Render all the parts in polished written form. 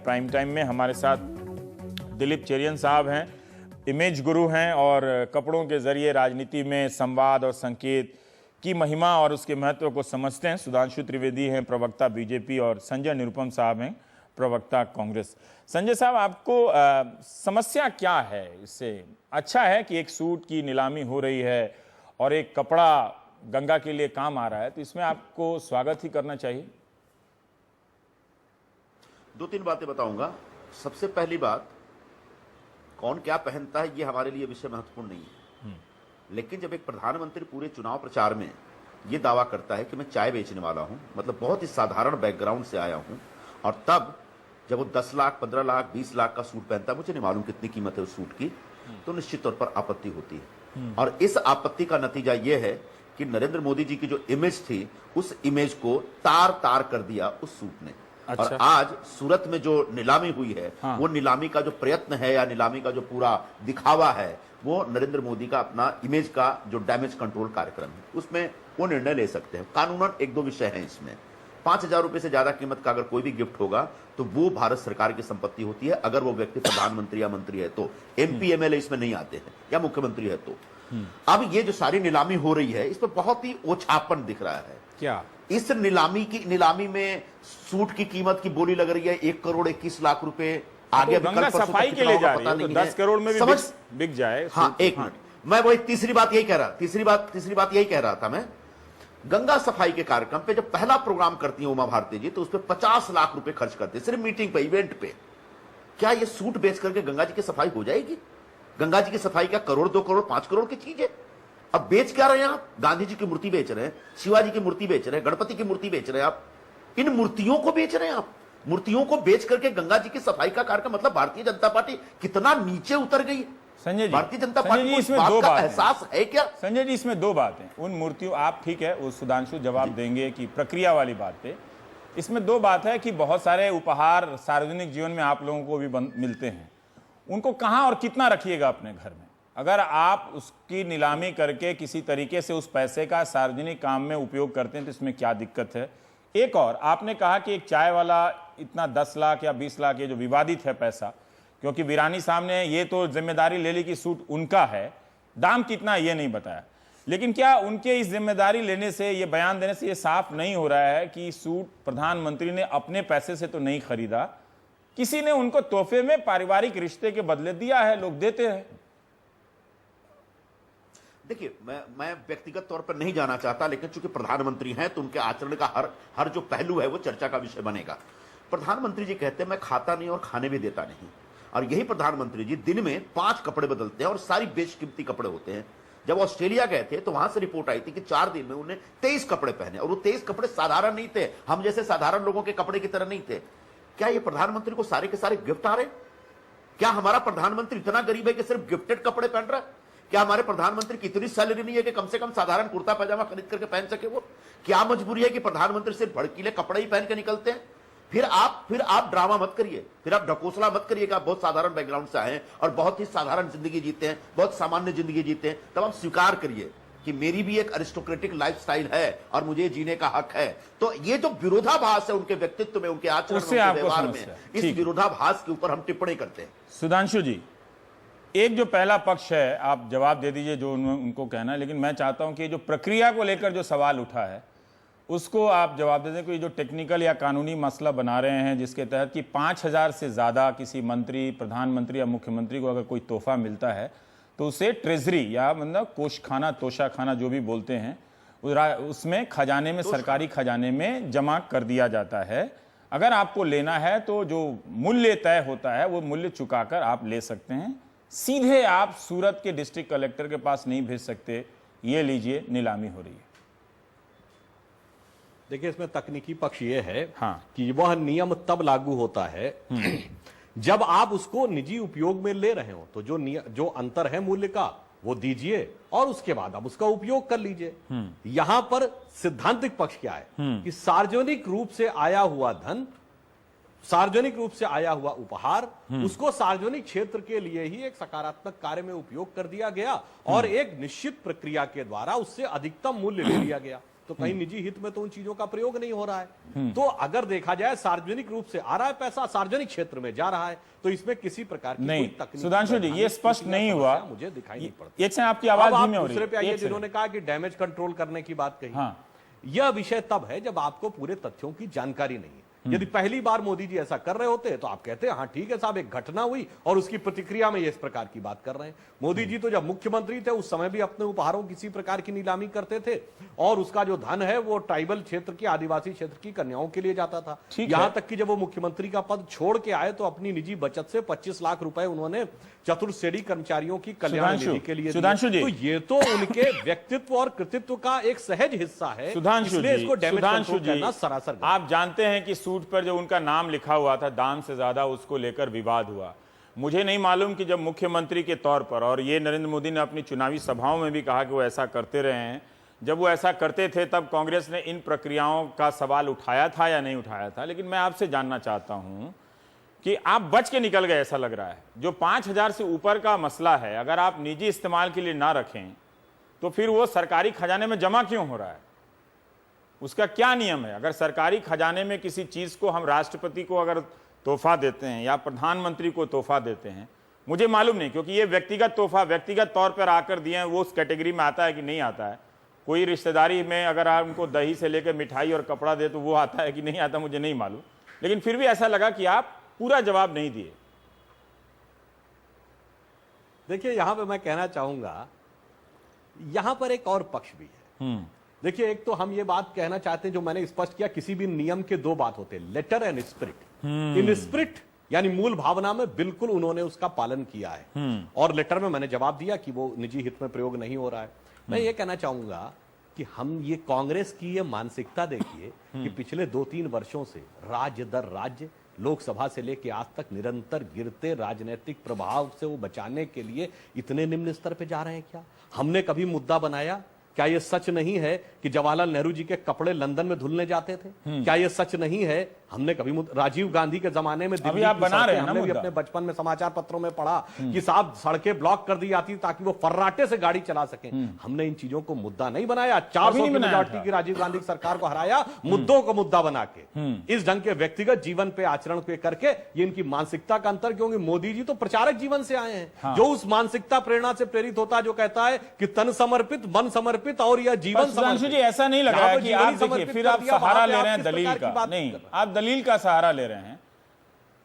Prime time में हमारे साथ दिलीप चेरियन साहब हैं, इमेज गुरु हैं और कपड़ों के जरिए राजनीति में संवाद और संकेत की महिमा और उसके महत्व को समझते हैं। सुधांशु त्रिवेदी हैं, प्रवक्ता बीजेपी, और संजय निरुपम साहब हैं, प्रवक्ता कांग्रेस। संजय साहब, आपको समस्या क्या है? इससे अच्छा है कि एक सूट की नीलामी हो रही है और एक कपड़ा गंगा के लिए काम आ रहा है, तो इसमें आपको स्वागत ही करना चाहिए। दो तीन बातें बताऊंगा। सबसे पहली बात, कौन क्या पहनता है ये हमारे लिए विषय महत्वपूर्ण नहीं है, लेकिन जब एक प्रधानमंत्री पूरे चुनाव प्रचार में ये दावा करता है कि मैं चाय बेचने वाला हूं, मतलब बहुत ही साधारण बैकग्राउंड से आया हूं, और तब जब वो 10 लाख 15 लाख 20 लाख का सूट पहनता है, मुझे नहीं मालूम कितनी कीमत है उस सूट की, तो निश्चित तौर पर आपत्ति होती है। और इस आपत्ति का नतीजा यह है कि नरेंद्र मोदी जी की जो इमेज थी, उस इमेज को तार तार कर दिया उस सूट ने। अच्छा। और आज सूरत में जो नीलामी हुई है, हाँ। वो नीलामी का जो प्रयत्न है या नीलामी का जो पूरा दिखावा है, वो नरेंद्र मोदी का अपना इमेज का जो डैमेज कंट्रोल कार्यक्रम है, उसमें वो निर्णय ले सकते हैं। कानूनन एक दो विषय हैं इसमें। 5,000 रुपए से ज्यादा कीमत का अगर कोई भी गिफ्ट होगा तो वो भारत सरकार की संपत्ति होती है, अगर वो व्यक्ति प्रधानमंत्री या मंत्री है तो। एमपी एमएलए इसमें नहीं आते हैं, या मुख्यमंत्री है तो। अब ये जो सारी नीलामी हो रही है, इसमें बहुत ही ओछापन दिख रहा है। क्या इस नीलामी में सूट की कीमत की बोली लग रही है 1 करोड़ 21 लाख रुपए। आगे तो गंगा सफाई के लिए जा रही है, तो 10 करोड़ में भी बिक जाए। हाँ, एक मिनट, मैं वही तीसरी बात यही कह रहा, तीसरी बात यही कह रहा था मैं। गंगा सफाई के कार्यक्रम पे जब पहला प्रोग्राम करती है उमा भारती जी, तो उस पर 50 लाख रुपए खर्च करते हैं, सिर्फ मीटिंग पे, इवेंट पे। क्या ये सूट बेच करके गंगा जी की सफाई हो जाएगी? गंगा जी की सफाई क्या करोड़ 2 करोड़ 5 करोड़ की चीज है? अब बेच क्या रहे हैं आप? गांधी जी की मूर्ति बेच रहे हैं, शिवाजी की मूर्ति बेच रहे हैं, गणपति की मूर्ति बेच रहे हैं आप। इन मूर्तियों को बेच रहे हैं आप। मूर्तियों को बेच करके गंगा जी की सफाई का कार्यक्रम, मतलब भारतीय जनता पार्टी कितना नीचे उतर गई। संजय जी, भारतीय जनता पार्टी को इसमें इस बात दो का बात एहसास है क्या? संजय जी, इसमें दो बातें। उन मूर्तियों, आप ठीक है, वो सुधांशु जवाब देंगे कि प्रक्रिया वाली बात पे। इसमें दो बात है कि बहुत सारे उपहार सार्वजनिक जीवन में आप लोगों को भी मिलते हैं, उनको कहां और कितना रखिएगा अपने घर में? अगर आप उसकी नीलामी करके किसी तरीके से उस पैसे का सार्वजनिक काम में उपयोग करते हैं तो इसमें क्या दिक्कत है? एक और, आपने कहा कि एक चाय वाला इतना 10 लाख या 20 लाख, ये जो विवादित है पैसा, क्योंकि वीरानी साहब ने ये तो जिम्मेदारी ले ली कि सूट उनका है, दाम कितना ये नहीं बताया। लेकिन क्या उनके इस जिम्मेदारी लेने से, ये बयान देने से ये साफ नहीं हो रहा है कि सूट प्रधानमंत्री ने अपने पैसे से तो नहीं खरीदा, किसी ने उनको तोहफे में पारिवारिक रिश्ते के बदले दिया है? लोग देते हैं। देखिए, मैं व्यक्तिगत तौर पर नहीं जाना चाहता, लेकिन चूंकि प्रधानमंत्री हैं तो उनके आचरण का हर जो पहलू है वो चर्चा का विषय बनेगा। प्रधानमंत्री जी कहते हैं मैं खाता नहीं और खाने भी देता नहीं, और यही प्रधानमंत्री जी दिन में 5 कपड़े बदलते हैं और सारी बेशकीमती कपड़े होते हैं। जब ऑस्ट्रेलिया गए थे तो वहां से रिपोर्ट आई थी कि 4 दिन में उन्हें 23 कपड़े पहने, और वो 23 कपड़े साधारण नहीं थे, हम जैसे साधारण लोगों के कपड़े की तरह नहीं थे। क्या ये प्रधानमंत्री को सारे के सारे गिफ्ट आ रहे? क्या हमारा प्रधानमंत्री इतना गरीब है कि सिर्फ गिफ्टेड कपड़े पहन रहा है? क्या हमारे प्रधानमंत्री की इतनी सैलरी नहीं है कि कम से कम साधारण कुर्ता पैजामा खरीद करके पहन सके वो? क्या मजबूरी है कि प्रधानमंत्री सिर्फ भड़कीले कपड़े ही पहन के निकलते हैं? फिर आप ड्रामा मत करिए, फिर आप ढकोसला मत करिए कि आप बहुत साधारण बैकग्राउंड से आए हैं और बहुत ही साधारण जिंदगी जीते हैं, बहुत सामान्य जिंदगी जीते हैं। तब आप स्वीकार करिए कि मेरी भी एक अरिस्टोक्रेटिक लाइफस्टाइल है और मुझे जीने का हक है। तो ये जो विरोधाभास है उनके व्यक्तित्व में, उनके आचरण में, उनके व्यवहार में, इस विरोधाभास के ऊपर हम टिप्पणी करते हैं। सुधांशु जी, एक जो पहला पक्ष है, आप जवाब दे दीजिए जो उनको कहना है, लेकिन मैं चाहता हूं कि जो प्रक्रिया को लेकर जो सवाल उठा है उसको आप जवाब दे दें कि जो टेक्निकल या कानूनी मसला बना रहे हैं, जिसके तहत कि 5,000 से ज़्यादा किसी मंत्री, प्रधानमंत्री या मुख्यमंत्री को अगर कोई तोहफा मिलता है तो उसे ट्रेजरी या मतलब कोषखाना, तोशाखाना जो भी बोलते हैं, उसमें खजाने में, सरकारी खजाने में जमा कर दिया जाता है। अगर आपको लेना है तो जो मूल्य तय होता है वो मूल्य चुकाकर आप ले सकते हैं, सीधे आप सूरत के डिस्ट्रिक्ट कलेक्टर के पास नहीं भेज सकते। ये लीजिए, नीलामी हो रही है। देखिए, इसमें तकनीकी पक्ष ये है हाँ, कि वह नियम तब लागू होता है जब आप उसको निजी उपयोग में ले रहे हो। तो जो अंतर है मूल्य का वो दीजिए और उसके बाद आप उसका उपयोग कर लीजिए। यहां पर सिद्धांतिक पक्ष क्या है कि सार्वजनिक रूप से आया हुआ धन, सार्वजनिक रूप से आया हुआ उपहार, उसको सार्वजनिक क्षेत्र के लिए ही एक सकारात्मक कार्य में उपयोग कर दिया गया और एक निश्चित प्रक्रिया के द्वारा उससे अधिकतम मूल्य ले लिया गया। तो कहीं निजी हित में तो उन चीजों का प्रयोग नहीं हो रहा है। तो अगर देखा जाए सार्वजनिक रूप से आ रहा है पैसा, सार्वजनिक क्षेत्र में जा रहा है, तो इसमें किसी प्रकार की नहीं, कोई तकनीकी सुधांशु जी, ये स्पष्ट नहीं हुआ, मुझे दिखाई नहीं पड़ता। एक से आपकी आवाज अब आप धीमी हो रही दूसरे पे आइए, है। जिन्होंने कहा कि डैमेज कंट्रोल करने की बात कही। हाँ। यह विषय तब है जब आपको पूरे तथ्यों की जानकारी नहीं है। यदि पहली बार मोदी जी ऐसा कर रहे होते तो आप कहते हैं हाँ ठीक है साहब, एक घटना हुई और उसकी प्रतिक्रिया में ये इस प्रकार की बात कर रहे हैं। मोदी जी तो जब मुख्यमंत्री थे उस समय भी अपने उपहारों किसी प्रकार की नीलामी करते थे, और उसका जो धन है वो ट्राइबल क्षेत्र की, आदिवासी क्षेत्र की कन्याओं के लिए जाता था। यहां तक कि जब वो मुख्यमंत्री का पद छोड़ के आए तो अपनी निजी बचत से 25 लाख रुपए उन्होंने चतुर्थ श्रेणी कर्मचारियों की कल्याण निधि के लिए दिए। तो ये तो उनके व्यक्तित्व और कृतित्व का एक सहज हिस्सा है, इसलिए इसको डैमेज कंट्रोल करना सरासर गलत। आप जानते हैं कि सूट पर जो उनका नाम लिखा हुआ था, दाम से ज्यादा उसको लेकर विवाद हुआ। मुझे नहीं मालूम कि जब मुख्यमंत्री के तौर पर, और ये नरेंद्र मोदी ने अपनी चुनावी सभाओं में भी कहा कि वो ऐसा करते रहे हैं, जब वो ऐसा करते थे तब कांग्रेस ने इन प्रक्रियाओं का सवाल उठाया था या नहीं उठाया था। लेकिन मैं आपसे जानना चाहता हूं कि आप बच के निकल गए ऐसा लग रहा है। जो 5,000 से ऊपर का मसला है, अगर आप निजी इस्तेमाल के लिए ना रखें तो फिर वो सरकारी खजाने में जमा क्यों हो रहा है? उसका क्या नियम है? अगर सरकारी खजाने में किसी चीज को हम राष्ट्रपति को अगर तोहफा देते हैं या प्रधानमंत्री को तोहफा देते हैं, मुझे मालूम नहीं, क्योंकि ये व्यक्तिगत तोहफा व्यक्तिगत तौर पर आकर दिए हैं, वो उस कैटेगरी में आता है कि नहीं आता है। कोई रिश्तेदारी में अगर आप उनको दही से लेकर मिठाई और कपड़ा दे तो वो आता है कि नहीं आता, मुझे नहीं मालूम। लेकिन फिर भी ऐसा लगा कि आप पूरा जवाब नहीं दिए। देखिए, यहां पे मैं कहना चाहूंगा, यहां पर एक और पक्ष भी है। देखिए, एक तो हम ये बात कहना चाहते हैं, जो मैंने स्पष्ट किया, किसी भी नियम के दो बात होते हैं, letter and spirit. In spirit यानी मूल भावना में बिल्कुल उन्होंने उसका पालन किया है, और लेटर में मैंने जवाब दिया कि वो निजी हित में प्रयोग नहीं हो रहा है। मैं ये कहना चाहूंगा कि हम ये कांग्रेस की ये मानसिकता देखिए कि पिछले 2-3 वर्षों से राज्य दर राज्य, लोकसभा से लेकर आज तक निरंतर गिरते राजनीतिक प्रभाव से वो बचाने के लिए इतने निम्न स्तर पे जा रहे हैं। क्या हमने कभी मुद्दा बनाया? क्या यह सच नहीं है कि जवाहरलाल नेहरू जी के कपड़े लंदन में धुलने जाते थे? क्या यह सच नहीं है? हमने कभी राजीव गांधी के जमाने में अभी आप बना रहे हैं ना, हमने भी अपने बचपन में समाचार पत्रों में पढ़ा कि साहब सड़कें ब्लॉक कर दी जाती ताकि वो फर्राटे से गाड़ी चला सके। हमने इन चीजों को मुद्दा नहीं बनाया। 400 की मेजॉरिटी की राजीव गांधी की सरकार को हराया मुद्दों को मुद्दा बना के। इस ढंग के व्यक्तिगत जीवन पे आचरण पे करके ये इनकी मानसिकता का अंतर, क्योंकि मोदी जी तो प्रचारक जीवन से आए हैं, जो उस मानसिकता प्रेरणा से प्रेरित होता है, जो कहता है कि तन समर्पित, मन समर्पित और यह जीवन सुधांशु जी, ऐसा नहीं लग रहा है कि आप देखिए फिर आप सहारा ले रहे हैं दलील का। नहीं, आप दलील का सहारा ले रहे हैं।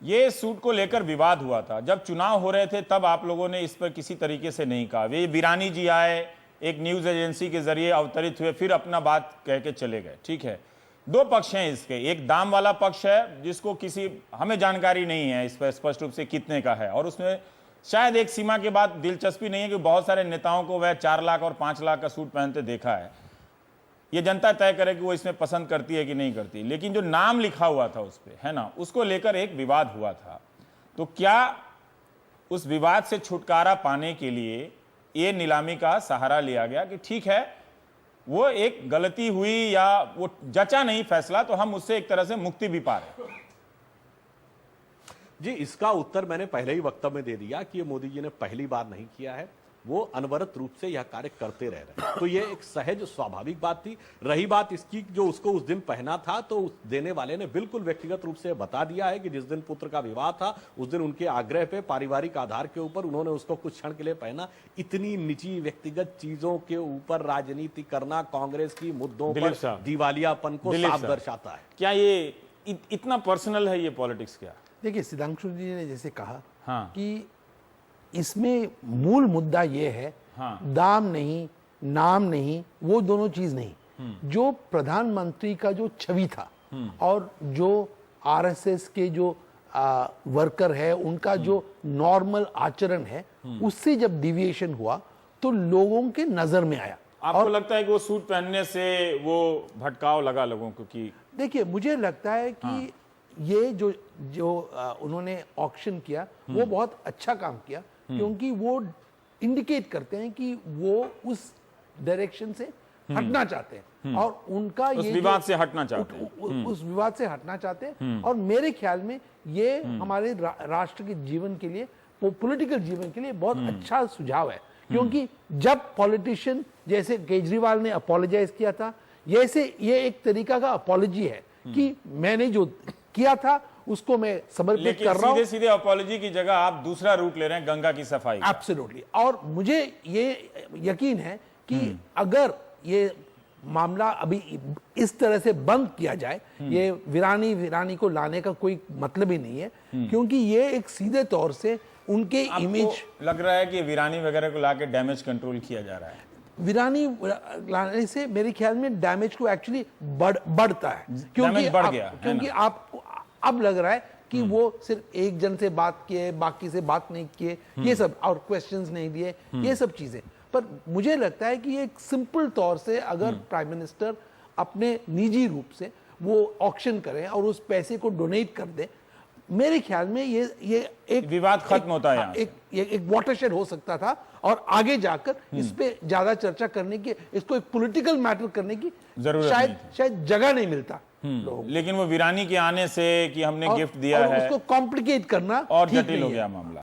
ये सूट को लेकर विवाद हुआ था, जब चुनाव हो रहे थे तब आप लोगों ने इस पर किसी तरीके से नहीं कहा। वे बिरानी जी आए, एक न्यूज एजेंसी के जरिए अवतरित हुए, फिर अपना बात कह के चले गए। ठीक है, दो पक्ष हैं इसके। एक दाम वाला पक्ष है जिसको किसी हमें जानकारी नहीं है इस पर स्पष्ट रूप से कितने का है, और उसमें शायद एक सीमा के बाद दिलचस्पी नहीं है कि बहुत सारे नेताओं को वह 4 लाख और 5 लाख का सूट पहनते देखा है। ये जनता तय करे कि वो इसमें पसंद करती है कि नहीं करती। लेकिन जो नाम लिखा हुआ था उस पर, है ना, उसको लेकर एक विवाद हुआ था। तो क्या उस विवाद से छुटकारा पाने के लिए ये नीलामी का सहारा लिया गया कि ठीक है वो एक गलती हुई या वो जचा नहीं फैसला, तो हम उससे एक तरह से मुक्ति भी पा रहे? जी, इसका उत्तर मैंने पहले ही वक्तव्य में दे दिया कि ये मोदी जी ने पहली बार नहीं किया है, वो अनवरत रूप से यह कार्य करते रह रहे हैं। तो ये एक सहज स्वाभाविक बात थी। रही बात इसकी, जो उसको उस दिन पहना था, तो उस देने वाले ने बिल्कुल व्यक्तिगत रूप से बता दिया है कि जिस दिन पुत्र का विवाह था उस दिन उनके आग्रह पे पारिवारिक आधार के ऊपर उन्होंने उसको कुछ क्षण के लिए पहना। इतनी निजी व्यक्तिगत चीजों के ऊपर राजनीति करना कांग्रेस की मुद्दों पर दिवालियापन को साफ दर्शाता है। क्या ये इतना पर्सनल है ये पॉलिटिक्स? क्या देखिए, सिद्धांशु जी ने जैसे कहा कि इसमें मूल मुद्दा ये है, दाम नहीं, नाम नहीं, वो दोनों चीज नहीं। जो प्रधानमंत्री का जो छवि था और जो आरएसएस के जो वर्कर है उनका जो नॉर्मल आचरण है, उससे जब डिविएशन हुआ तो लोगों के नजर में आया। आपको लगता है कि वो सूट पहनने से वो भटकाव लगा लोगों को? कि देखिए, मुझे लगता है कि ये जो उन्होंने ऑक्शन किया वो बहुत अच्छा काम किया, क्योंकि वो इंडिकेट करते हैं कि वो उस डायरेक्शन से हटना चाहते हैं और उनका उस विवाद से हटना चाहते हैं, उस विवाद से हटना चाहते हैं। और मेरे ख्याल में ये हमारे राष्ट्र के जीवन के लिए, पॉलिटिकल जीवन के लिए बहुत अच्छा सुझाव है। क्योंकि जब पॉलिटिशियन जैसे केजरीवाल ने अपोलोजाइज किया था, ये एक तरीका का अपॉलॉजी है कि मैंने जो किया था उसको मैं समर्पित लेकिन कर रहा हूं। सीधे सीधे अपॉलॉजी की जगह आप दूसरा रूट ले रहे हैं, गंगा की सफाई का। एब्सोल्युटली। और मुझे ये यकीन है कि अगर ये मामला अभी इस तरह से बंद किया जाए, ये वीरानी को लाने का कोई मतलब ही नहीं है, क्योंकि ये एक सीधे तौर से उनके इमेज। लग रहा है कि वीरानी वगैरह को लाके डैमेज कंट्रोल किया जा रहा है। वीरानी लाने से मेरे ख्याल में डैमेज को एक्चुअली बढ़ता है, क्योंकि बढ़ गया, क्योंकि आपको अब लग रहा है कि वो सिर्फ एक जन से बात किए, बाकी से बात नहीं किए, ये सब, और क्वेश्चंस नहीं दिए, ये सब चीजें। पर मुझे लगता है कि ये एक सिंपल तौर से अगर प्राइम मिनिस्टर अपने निजी रूप से वो ऑक्शन करें और उस पैसे को डोनेट कर दें, मेरे ख्याल में ये एक विवाद खत्म होता है यहाँ से। एक वाटरशेड हो सकता था, और आगे जाकर इस पे ज्यादा चर्चा करने की, इसको एक पॉलिटिकल मैटर करने की जरूरत शायद जगह नहीं मिलता लोगों को। लेकिन वो वीरानी के आने से कि हमने गिफ्ट दिया और है, उसको कॉम्प्लिकेट करना और ठीक जटिल नहीं हो है। गया मामला।